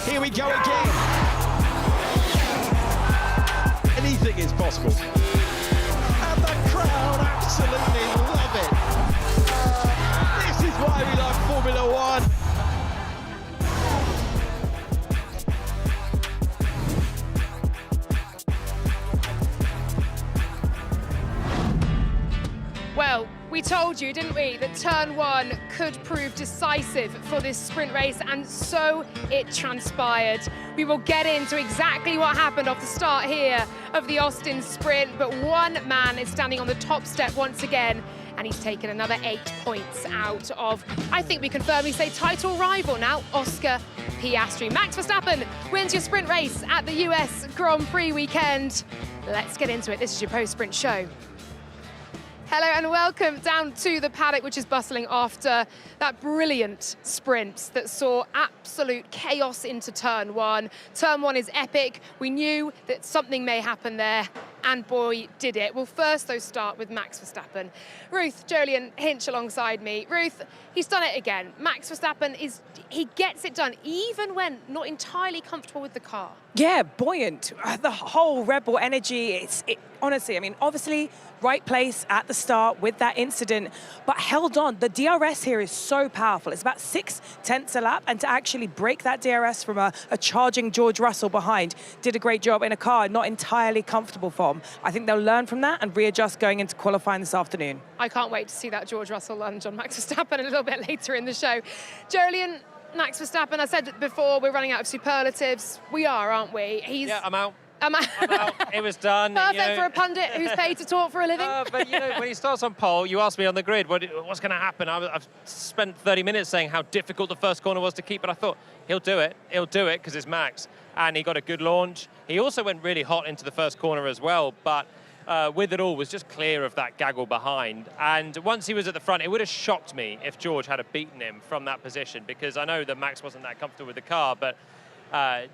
Here we go again. Anything is possible. And the crowd absolutely love it. This is why we love Formula One. Well, we told you, didn't we, that turn one could prove decisive for this sprint race, and so it transpired. We will get into exactly what happened off the start here of the Austin sprint, but one man is standing on the top step once again, and he's taken another 8 points out of, I think we can firmly say, title rival now, Oscar Piastri. Max Verstappen wins your sprint race at the US Grand Prix weekend. Let's get into it. This is your post-sprint show. Hello and welcome down to the paddock, which is bustling after that brilliant sprint that saw absolute chaos into turn one. Turn one is epic. We knew that something may happen there, and boy, did it. We'll first, though, start with Max Verstappen. Ruth, Jolyon Hinch alongside me. Ruth, he's done it again. Max Verstappen, he gets it done, even when not entirely comfortable with the car. Yeah, buoyant. The whole Red Bull energy, honestly, I mean, obviously, right place at the start with that incident, but held on. The DRS here is so powerful. It's about 6/10 a lap, and to actually break that DRS from a charging George Russell behind, did a great job in a car not entirely comfortable for him. I think they'll learn from that and readjust going into qualifying this afternoon. I can't wait to see that George Russell lunge on Max Verstappen a little bit later in the show. Jolyon, Max Verstappen, I said before, we're running out of superlatives. We are, aren't we? Yeah, I'm out. I'm out. It was done. Perfect for a pundit who's paid to talk for a living. But when he starts on pole, you asked me on the grid, what's going to happen? I've spent 30 minutes saying how difficult the first corner was to keep, but I thought, he'll do it because it's Max. And he got a good launch. He also went really hot into the first corner as well, but with it all, was just clear of that gaggle behind. And once he was at the front, it would have shocked me if George had beaten him from that position, because I know that Max wasn't that comfortable with the car, but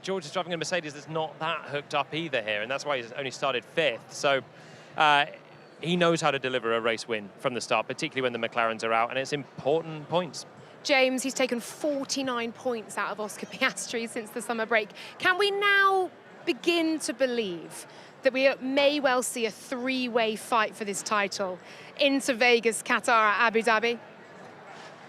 George is driving a Mercedes that's not that hooked up either here, and that's why he's only started 5th. So he knows how to deliver a race win from the start, particularly when the McLarens are out, and it's important points. James, he's taken 49 points out of Oscar Piastri since the summer break. Can we now begin to believe that we may well see a three-way fight for this title into Vegas, Qatar, Abu Dhabi?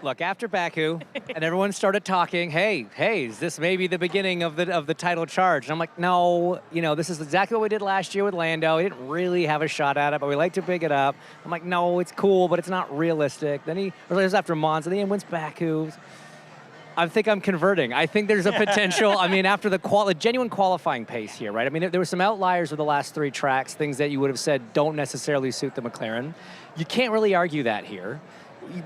Look, after Baku, and everyone started talking, hey, is this maybe the beginning of the title charge? And I'm like, no, this is exactly what we did last year with Lando. We didn't really have a shot at it, but we like to big it up. I'm like, no, it's cool, but it's not realistic. Then it was after Monza, then he wins Baku. I think I'm converting. I think there's a potential, after the genuine qualifying pace here, right? There were some outliers with the last 3 tracks, things that you would have said don't necessarily suit the McLaren. You can't really argue that here.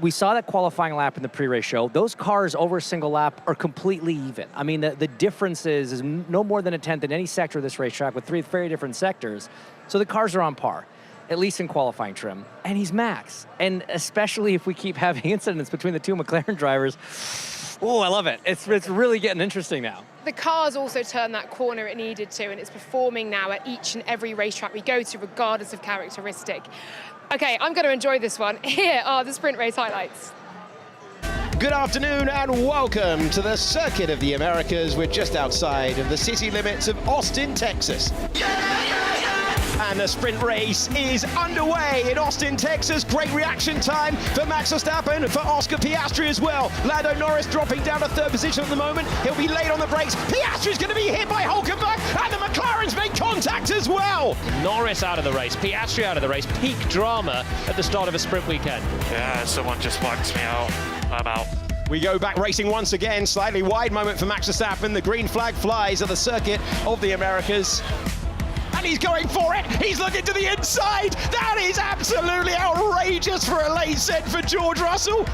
We saw that qualifying lap in the pre-race show. Those cars over a single lap are completely even. The difference is no more than a tenth in any sector of this racetrack with 3 very different sectors. So the cars are on par, at least in qualifying trim. And he's Max. And especially if we keep having incidents between the 2 McLaren drivers, oh, I love it. It's really getting interesting now. The car's also turned that corner it needed to, and it's performing now at each and every racetrack we go to, regardless of characteristic. Okay, I'm going to enjoy this one. Here are the sprint race highlights. Good afternoon and welcome to the Circuit of the Americas. We're just outside of the city limits of Austin, Texas. And the sprint race is underway in Austin, Texas. Great reaction time for Max Verstappen, for Oscar Piastri as well. Lando Norris dropping down to 3rd position at the moment. He'll be late on the brakes. Piastri's going to be hit by Hulkenberg, and the McLarens make contact as well. Norris out of the race, Piastri out of the race. Peak drama at the start of a sprint weekend. Yeah, someone just wiped me out. I'm out. We go back racing once again. Slightly wide moment for Max Verstappen. The green flag flies at the Circuit of the Americas. And he's going for it. He's looking to the inside. That is absolutely outrageous for a late set for George Russell.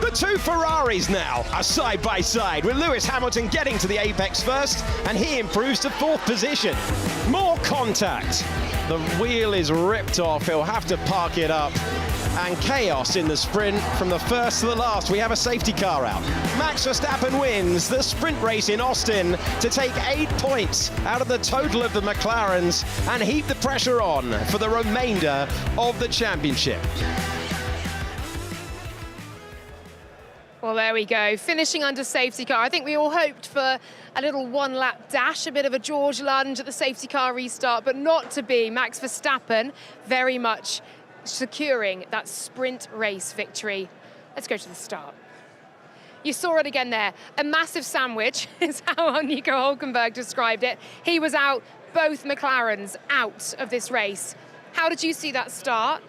The 2 Ferraris now are side by side, with Lewis Hamilton getting to the apex first, and he improves to 4th position. More contact. The wheel is ripped off. He'll have to park it up. And chaos in the sprint from the first to the last. We have a safety car out. Max Verstappen wins the sprint race in Austin to take 8 points out of the total of the McLarens and heap the pressure on for the remainder of the championship. Well, there we go. Finishing under safety car. I think we all hoped for a little one-lap dash, a bit of a George lunge at the safety car restart, but not to be. Max Verstappen very much securing that sprint race victory. Let's go to the start. You saw it again there. A massive sandwich is how Nico Hülkenberg described it. He was out, both McLarens out of this race. How did you see that start?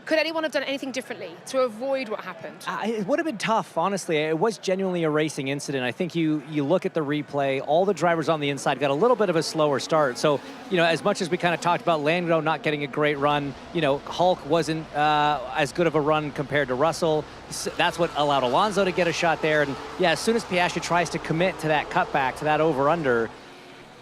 Could anyone have done anything differently to avoid what happened? It would have been tough, honestly. It was genuinely a racing incident. I think you look at the replay, all the drivers on the inside got a little bit of a slower start. So, as much as we kind of talked about Lando not getting a great run, Hulk wasn't as good of a run compared to Russell. That's what allowed Alonso to get a shot there. And yeah, as soon as Piastri tries to commit to that cutback, to that over-under,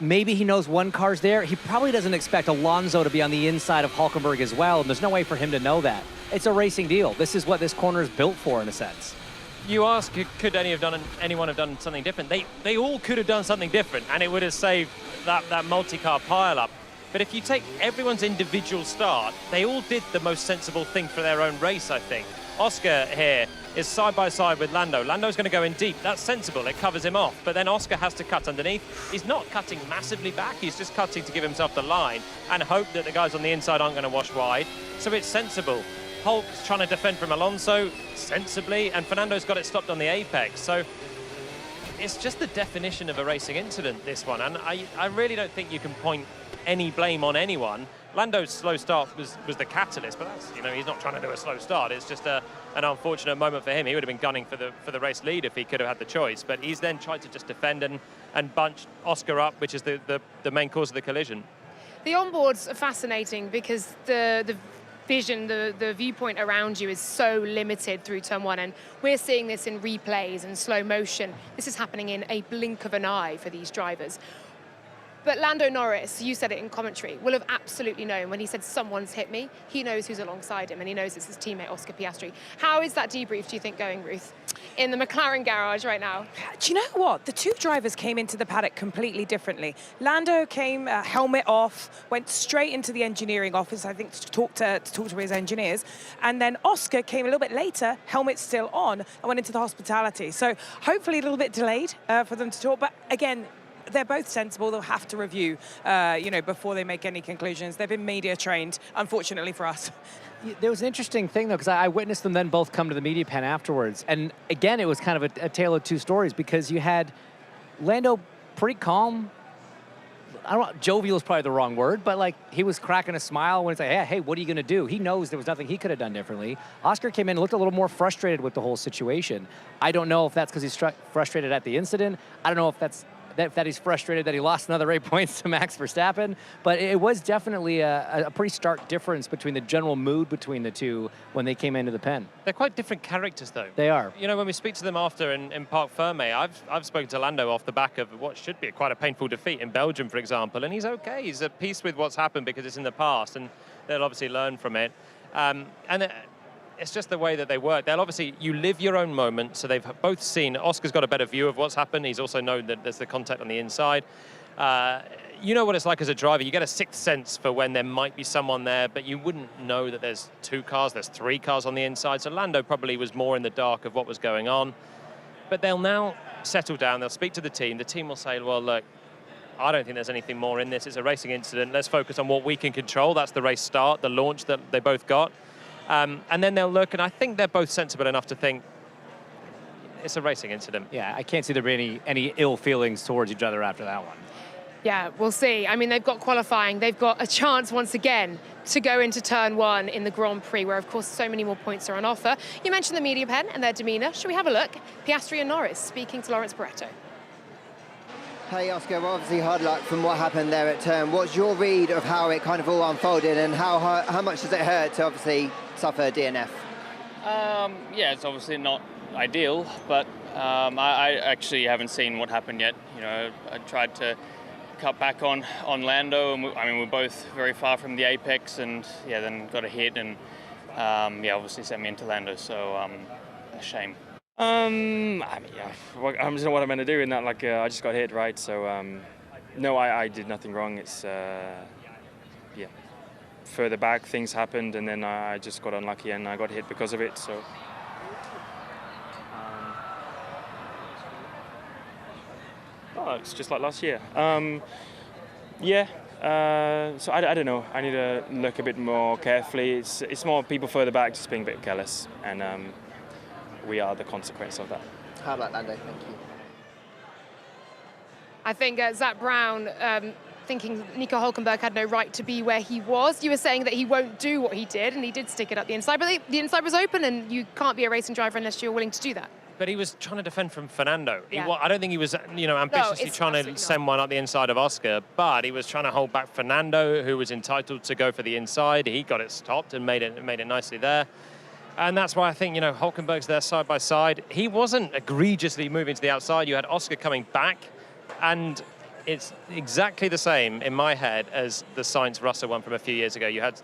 maybe he knows one car's there. He probably doesn't expect Alonso to be on the inside of Hülkenberg as well, and there's no way for him to know that. It's a racing deal. This is what this corner is built for, in a sense. You ask, could anyone have done something different? They all could have done something different, and it would have saved that multi-car pile-up. But if you take everyone's individual start, they all did the most sensible thing for their own race, I think. Oscar here is side by side with Lando. Lando's going to go in deep. That's sensible. It covers him off. But then Oscar has to cut underneath. He's not cutting massively back. He's just cutting to give himself the line and hope that the guys on the inside aren't going to wash wide. So it's sensible. Hulk's trying to defend from Alonso sensibly, and Fernando's got it stopped on the apex. So it's just the definition of a racing incident, this one. And I really don't think you can point any blame on anyone. Lando's slow start was the catalyst, but that's, he's not trying to do a slow start. It's just an unfortunate moment for him. He would have been gunning for the race lead if he could have had the choice, but he's then tried to just defend and bunch Oscar up, which is the main cause of the collision. The onboards are fascinating because the vision, the viewpoint around you is so limited through turn one, and we're seeing this in replays and slow motion. This is happening in a blink of an eye for these drivers. But Lando Norris, you said it in commentary, will have absolutely known when he said someone's hit me. He knows who's alongside him, and he knows it's his teammate Oscar Piastri. How is that debrief, do you think, going, Ruth, in the McLaren garage right now? Do you know what? The two drivers came into the paddock completely differently. Lando came helmet off, went straight into the engineering office, I think, to talk to his engineers. And then Oscar came a little bit later, helmet still on, and went into the hospitality. So hopefully a little bit delayed for them to talk. But again, they're both sensible. They'll have to review, before they make any conclusions. They've been media trained, unfortunately for us. There was an interesting thing, though, because I witnessed them then both come to the media pen afterwards. And again, it was kind of a tale of two stories, because you had Lando pretty calm. I don't know, jovial is probably the wrong word, but he was cracking a smile when it's like, hey, what are you going to do? He knows there was nothing he could have done differently. Oscar came in and looked a little more frustrated with the whole situation. I don't know if that's because he's frustrated at the incident. I don't know if that's that he's frustrated that he lost another 8 points to Max Verstappen, but it was definitely a pretty stark difference between the general mood between the two when they came into the pen. They're quite different characters, though. They are. When we speak to them after in Parc Fermé, I've spoken to Lando off the back of what should be quite a painful defeat in Belgium, for example, and he's okay. He's at peace with what's happened because it's in the past, and they'll obviously learn from it. It's just the way that they work. You live your own moment, so they've both seen, Oscar's got a better view of what's happened. He's also known that there's the contact on the inside. You know what it's like as a driver. You get a sixth sense for when there might be someone there, but you wouldn't know that there's two cars, there's three cars on the inside. So Lando probably was more in the dark of what was going on. But they'll now settle down, they'll speak to the team. The team will say, well, look, I don't think there's anything more in this. It's a racing incident. Let's focus on what we can control. That's the race start, the launch that they both got. And then they'll look, and I think they're both sensible enough to think it's a racing incident. Yeah, I can't see there being any ill feelings towards each other after that one. Yeah, we'll see. I mean, they've got qualifying. They've got a chance once again to go into turn one in the Grand Prix, where, of course, so many more points are on offer. You mentioned the media pen and their demeanour. Shall we have a look? Piastri and Norris speaking to Lawrence Barretto. Hey Oscar, well, obviously hard luck from what happened there at turn. What's your read of how it kind of all unfolded, and how much does it hurt to obviously suffer DNF? Yeah, it's obviously not ideal, but I actually haven't seen what happened yet. I tried to cut back on Lando, and we're both very far from the apex, and then got a hit, and obviously sent me into Lando, so a shame. I don't know what I'm going to do in that. I just got hit, right? So, no, I did nothing wrong. It's, further back, things happened, and then I just got unlucky and I got hit because of it. So, Oh, it's just like last year. Yeah. So I don't know. I need to look a bit more carefully. It's more people further back just being a bit careless, and we are the consequence of that. How about Lando? Thank you. I think Zach Brown thinking Nico Hülkenberg had no right to be where he was. You were saying that he won't do what he did, and he did stick it up the inside, but the inside was open, and you can't be a racing driver unless you're willing to do that. But he was trying to defend from Fernando. Yeah. I don't think he was, ambitiously trying to send one up the inside of Oscar, but he was trying to hold back Fernando, who was entitled to go for the inside. He got it stopped and made it nicely there. And that's why I think, Hülkenberg's there side by side. He wasn't egregiously moving to the outside. You had Oscar coming back, and it's exactly the same in my head as the Sainz-Russell one from a few years ago. You had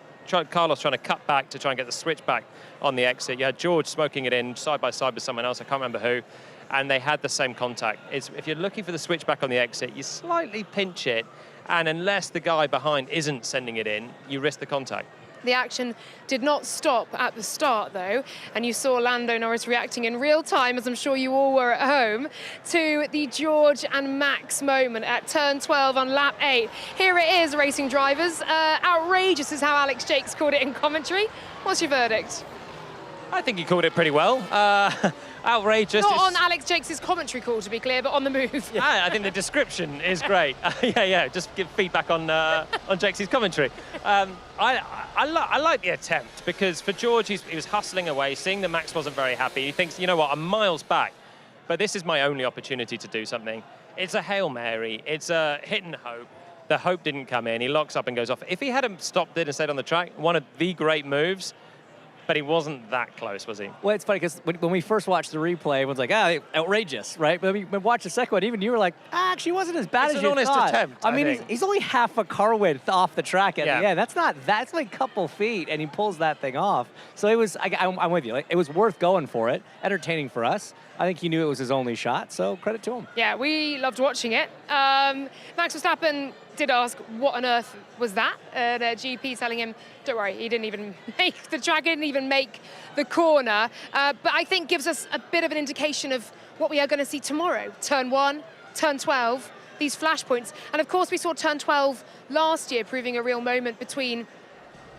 Carlos trying to cut back to try and get the switch back on the exit. You had George smoking it in side by side with someone else, I can't remember who, and they had the same contact. If you're looking for the switch back on the exit, you slightly pinch it, and unless the guy behind isn't sending it in, you risk the contact. The action did not stop at the start, though, and you saw Lando Norris reacting in real time, as I'm sure you all were at home, to the George and Max moment at turn 12 on lap 8. Here it is, racing drivers. Outrageous is how Alex Jakes called it in commentary. What's your verdict? I think he called it pretty well. Outrageous. Not on Alex Jakes' commentary call, to be clear, but on the move. Yeah, I think the description is great. Yeah. Just give feedback on Jakes' commentary. I like the attempt, because for George, he was hustling away, seeing that Max wasn't very happy. He thinks, you know what, I'm miles back, but this is my only opportunity to do something. It's a Hail Mary. It's a hit and hope. The hope didn't come in. He locks up and goes off. If he hadn't stopped it and stayed on the track, one of the great moves, but he wasn't that close, was he? Well, it's funny because when we first watched the replay, everyone's like, outrageous, right? But when we watched the second one, even you were like, actually, wasn't as bad It's as an you honest thought. attempt, I mean, he's only half a car width off the track at the end. That's like a couple feet, and he pulls that thing off. So it was, I'm with you. Like, it was worth going for it, entertaining for us. I think he knew it was his only shot, so credit to him. Yeah, we loved watching it. Max Verstappen did ask, what on earth was that? The GP telling him, don't worry, he didn't even make the track, didn't even make the corner. But I think gives us a bit of an indication of what we are going to see tomorrow. Turn 1, turn 12, these flashpoints. And of course, we saw turn 12 last year, proving a real moment between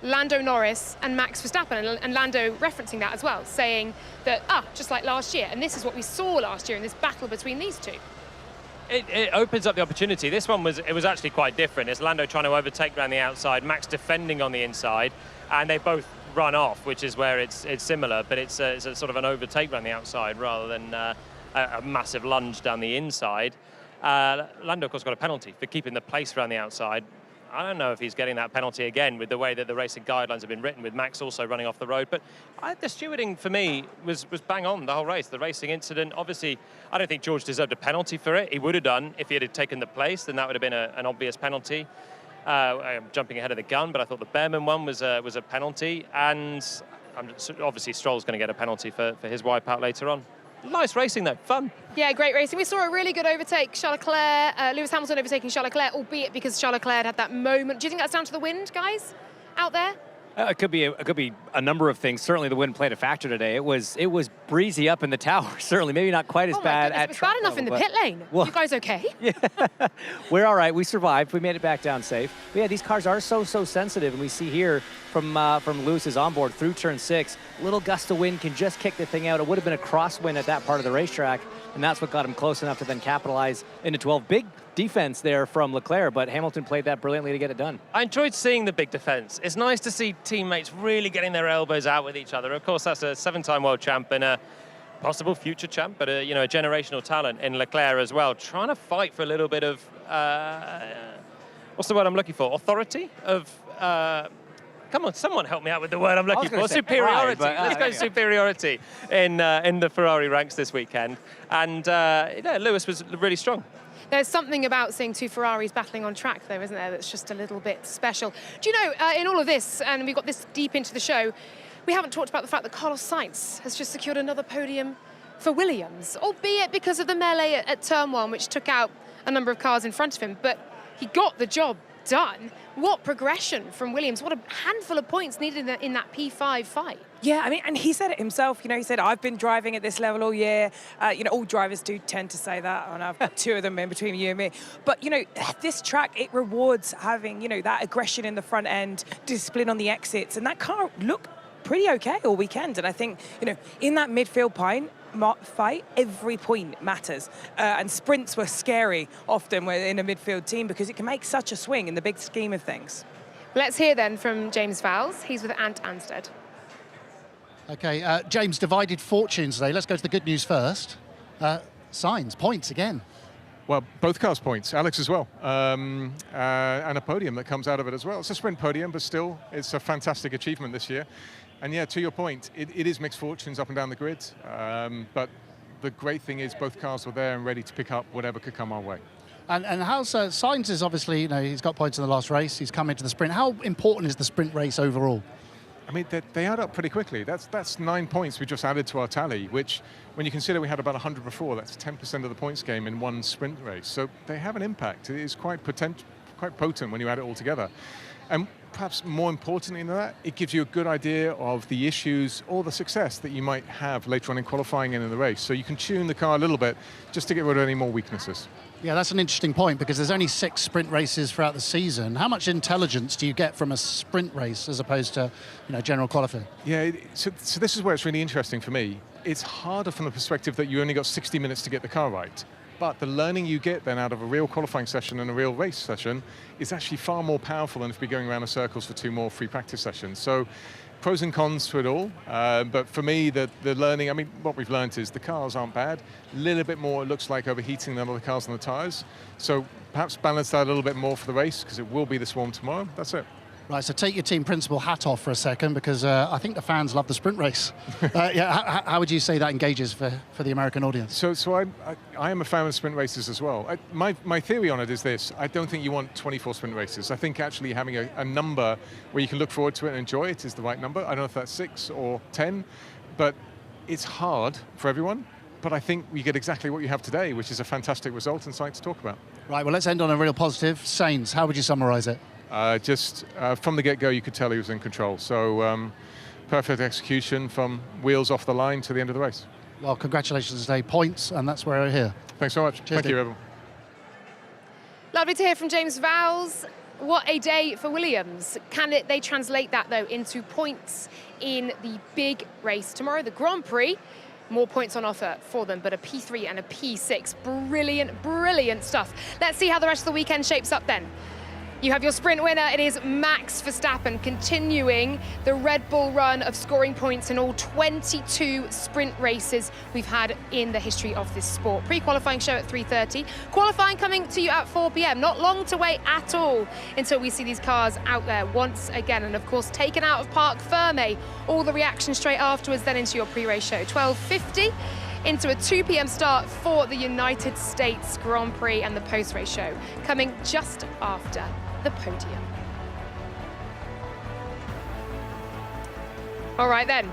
Lando Norris and Max Verstappen, and Lando referencing that as well, saying that, just like last year, and this is what we saw last year in this battle between these two. It opens up the opportunity. This one was actually quite different. It's Lando trying to overtake around the outside, Max defending on the inside, and they both run off, which is where it's similar, but it's a sort of an overtake around the outside rather than a massive lunge down the inside. Lando, of course, got a penalty for keeping the place around the outside. I don't know if he's getting that penalty again with the way that the racing guidelines have been written, with Max also running off the road. But the stewarding, for me, was bang on the whole race. The racing incident, obviously, I don't think George deserved a penalty for it. He would have done if he had taken the place, then that would have been an obvious penalty. I'm jumping ahead of the gun, but I thought the Behrman one was a penalty. And obviously, Stroll's going to get a penalty for his wipeout later on. Nice racing, though. Fun. Yeah, great racing. We saw a really good overtake. Charles Leclerc, Lewis Hamilton overtaking Charles Leclerc, albeit because Charles Leclerc had that moment. Do you think that's down to the wind, guys, out there? It could be a number of things. Certainly, the wind played a factor today. It was breezy up in the tower. Certainly, maybe not quite as bad at it's bad enough in the pit lane. Well, you guys okay? Yeah. We're all right. We survived. We made it back down safe. But yeah, these cars are so sensitive, and we see here from Lewis's onboard through turn 6, little gust of wind can just kick the thing out. It would have been a crosswind at that part of the racetrack, and that's what got him close enough to then capitalize into 12. Big defense there from Leclerc, but Hamilton played that brilliantly to get it done. I enjoyed seeing the big defense. It's nice to see teammates really getting their elbows out with each other. Of course, that's a 7-time world champ and a possible future champ, but a generational talent in Leclerc as well, trying to fight for a little bit of what's the word I'm looking for? Authority of. Come on, someone help me out with the word I'm looking for. Superiority. Pride, Let's go superiority in the Ferrari ranks this weekend. And Lewis was really strong. There's something about seeing two Ferraris battling on track, though, isn't there, that's just a little bit special. Do you know, in all of this, and we got this deep into the show, we haven't talked about the fact that Carlos Sainz has just secured another podium for Williams, albeit because of the melee at turn 1, which took out a number of cars in front of him, but he got the job done. What progression from Williams. What a handful of points needed in that P5 fight. Yeah, I mean, and he said it himself, he said, I've been driving at this level all year. All drivers do tend to say that, and I've got two of them in between you and me. But, this track, it rewards having, that aggression in the front end, discipline on the exits, and that car looked pretty okay all weekend. And I think, in that midfield fight, every point matters. And sprints were scary often in a midfield team because it can make such a swing in the big scheme of things. Let's hear then from James Vowles. He's with Ant Anstead. Okay, James, divided fortunes today. Let's go to the good news first. Signs, points again. Well, both cars points, Alex as well, and a podium that comes out of it as well. It's a sprint podium, but still, it's a fantastic achievement this year. And yeah, to your point, it is mixed fortunes up and down the grid, but the great thing is both cars were there and ready to pick up whatever could come our way. And how's Sainz is obviously, he's got points in the last race, he's come into the sprint. How important is the sprint race overall? I mean, they add up pretty quickly. That's 9 points we just added to our tally, which, when you consider we had about 100 before, that's 10% of the points game in one sprint race. So they have an impact. It is quite potent when you add it all together. And perhaps more importantly than that, it gives you a good idea of the issues or the success that you might have later on in qualifying and in the race. So you can tune the car a little bit just to get rid of any more weaknesses. Yeah, that's an interesting point because there's only 6 sprint races throughout the season. How much intelligence do you get from a sprint race as opposed to, general qualifying? Yeah, so this is where it's really interesting for me. It's harder from the perspective that you only got 60 minutes to get the car right. But the learning you get then out of a real qualifying session and a real race session is actually far more powerful than if you're going around in circles for 2 more free practice sessions. So pros and cons to it all. But for me, the learning, what we've learned is the cars aren't bad. A little bit more, it looks like, overheating than other cars on the tyres. So perhaps balance that a little bit more for the race because it will be the swarm tomorrow. That's it. Right, so take your team principal hat off for a second because I think the fans love the sprint race. How would you say that engages for the American audience? So I am a fan of sprint races as well. My theory on it is this. I don't think you want 24 sprint races. I think actually having a number where you can look forward to it and enjoy it is the right number. I don't know if that's 6 or 10, but it's hard for everyone. But I think we get exactly what you have today, which is a fantastic result and something to talk about. Right, well, let's end on a real positive. Sainz, how would you summarise it? From the get-go, you could tell he was in control. So perfect execution from wheels off the line to the end of the race. Well, congratulations today. Points, and that's where we're here. Thanks so much. Cheers, Thank you, everyone. Lovely to hear from James Vowles. What a day for Williams. Can they translate that, though, into points in the big race tomorrow, the Grand Prix? More points on offer for them, but a P3 and a P6. Brilliant, brilliant stuff. Let's see how the rest of the weekend shapes up then. You have your sprint winner. It is Max Verstappen continuing the Red Bull run of scoring points in all 22 sprint races we've had in the history of this sport. Pre-qualifying show at 3:30. Qualifying coming to you at 4 p.m. Not long to wait at all until we see these cars out there once again. And of course, taken out of Parc Ferme. All the reaction straight afterwards, then into your pre-race show. 12:50. Into a 2 p.m. start for the United States Grand Prix and the post-race show, coming just after the podium. All right then,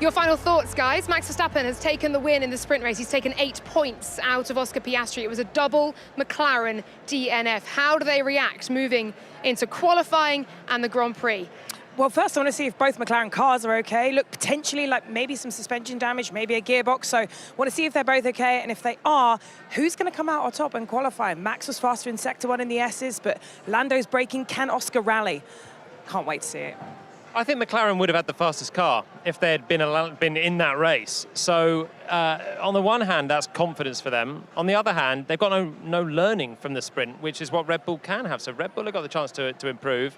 your final thoughts, guys. Max Verstappen has taken the win in the sprint race. He's taken 8 points out of Oscar Piastri. It was a double McLaren DNF. How do they react moving into qualifying and the Grand Prix? Well, first I want to see if both McLaren cars are okay. Look, potentially like maybe some suspension damage, maybe a gearbox. So I want to see if they're both okay. And if they are, who's going to come out on top and qualify? Max was faster in Sector 1 in the S's, but Lando's braking. Can Oscar rally? Can't wait to see it. I think McLaren would have had the fastest car if they had been in that race. So on the one hand, that's confidence for them. On the other hand, they've got no learning from the sprint, which is what Red Bull can have. So Red Bull have got the chance to improve.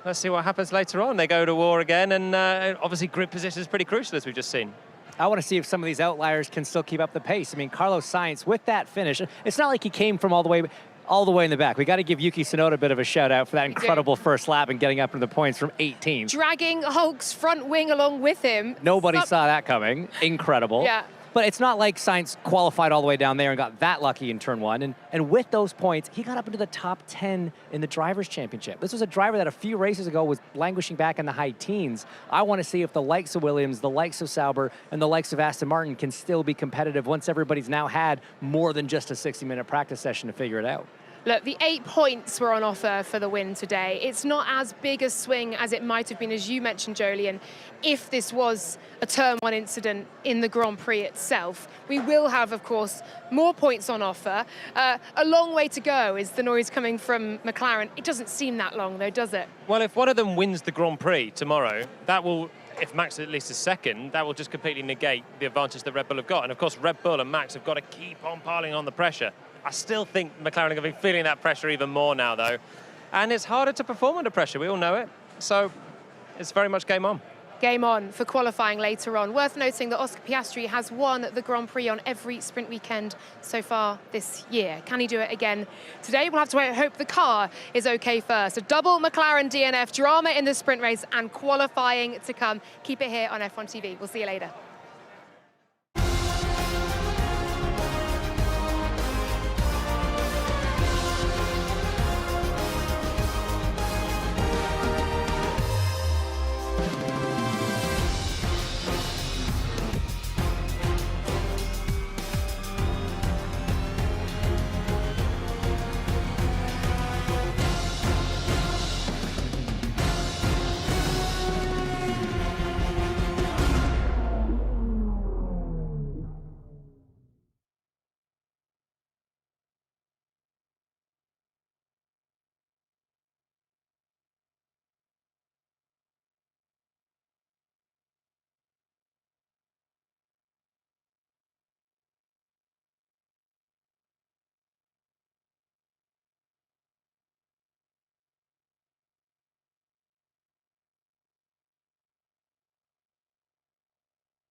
Let's see what happens later on. They go to war again, and obviously grid position is pretty crucial, as we've just seen. I want to see if some of these outliers can still keep up the pace. I mean, Carlos Sainz, with that finish, it's not like he came from all the way in the back. We got to give Yuki Tsunoda a bit of a shout out for that incredible first lap and getting up into the points from 18th. Dragging Hulk's front wing along with him. Nobody saw that coming. Incredible. Yeah. But it's not like Sainz qualified all the way down there and got that lucky in turn 1. And with those points, he got up into the top 10 in the Drivers' Championship. This was a driver that a few races ago was languishing back in the high teens. I want to see if the likes of Williams, the likes of Sauber, and the likes of Aston Martin can still be competitive once everybody's now had more than just a 60-minute practice session to figure it out. Look, the 8 points were on offer for the win today. It's not as big a swing as it might have been, as you mentioned, Jolien, if this was a Turn 1 incident in the Grand Prix itself. We will have, of course, more points on offer. A long way to go is the noise coming from McLaren. It doesn't seem that long, though, does it? Well, if one of them wins the Grand Prix tomorrow, that will, if Max at least is second, that will just completely negate the advantage that Red Bull have got. And of course, Red Bull and Max have got to keep on piling on the pressure. I still think McLaren are going to be feeling that pressure even more now, though. And it's harder to perform under pressure, we all know it. So it's very much game on. Game on for qualifying later on. Worth noting that Oscar Piastri has won the Grand Prix on every sprint weekend so far this year. Can he do it again today? We'll have to wait and hope the car is okay first. A double McLaren DNF drama in the sprint race and qualifying to come. Keep it here on F1 TV. We'll see you later.